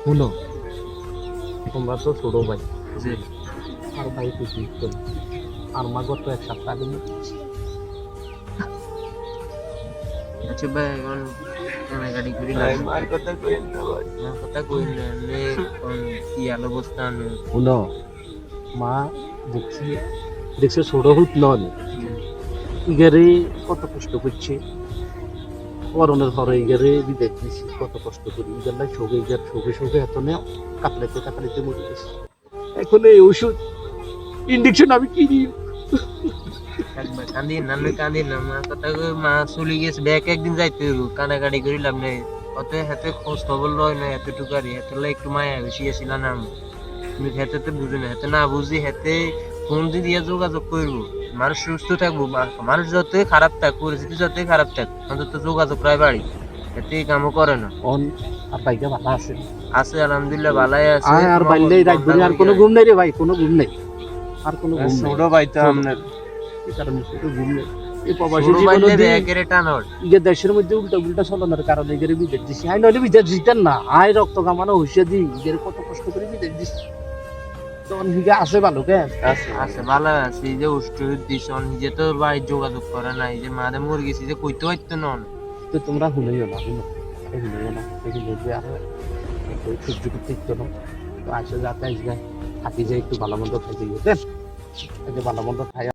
শুনো তোমরা তো ছোট ভাই জি আর ভাই কিছু আর মা গত এক সপ্তাহ আগে আচ্ছা ভাই এখন কানাকাটি করি না মার কথা কইেন না ভাই আমার কথা কই না নে কোন কি অবস্থা নে শুনো মা দেখছি দেখছে ছোট হুট নন ইগারে কত কষ্ট করছে করোনার পরে ইগারে বিদেশ দিছি কত কষ্ট করি ইগার শোকে ইগার শোকে এত নেও কাতলাইতে মরে গেছে এখন এই ওষুধ ইঞ্জেকশন আমি কিনি একবার কান্দি না আমার কথা কই মা চলে গেছে দেখ একদিন যাইতে হইব কানাকাটি করি লাভ নেই অত হাতে খোঁজ খবর লয় না এতটুকু আর হাতে একটু মায়া বেশি আসিল না তুমি হাতে তো বুঝি না হাতে না বুঝি হাতে ফোন দিয়ে যোগাযোগ করবো মানুষ সুস্থ থাকবো মানুষ যতই খারাপ থাক পরিস্থিতি যতই খারাপ থাক অন্তত যোগাযোগ প্রায় বাড়ি এতে কামও করে না অন আর বাইকে ভালো আছে আছে আলহামদুলিল্লাহ ভালাই আছে আর বাইলেই রাত ধরে আর কোনো ঘুম নাই রে ভাই কোনো ঘুম নাই আর কোনো ঘুম নাই ছোট ভাই তো আপনার এই কারণে কোনো ঘুম নাই এই প্রবাসী শুরু জীবনে বাইলে দিয়ে একেরে টানর ইগে দেশের মধ্যে উল্টা চলানোর কারণে ইগেরে বিদেশ দিছি আই নইলে বিদেশ দিতেন না আই রক্ত কামানো হইছে দি ইগেরে কত কষ্ট করে বিদেশ দিছি তখন হিগে আছে ভালো কেন আছে ভালো আছে এই যে উষ্ঠ দিশন নিজে তো ভাই যোগাযোগ করে নাই যে মারে মরে গেছি যে কইতে হইতো না তো তোমরা শুনেইও না শুনেইও না এগুলো যে আর সহ্য করতে ইচ্ছো না তো আসে যাতে আসবে থাকি যে একটু ভালো মন্দ খাইতে গিয়ে এই যে ভালো মন্দ খাই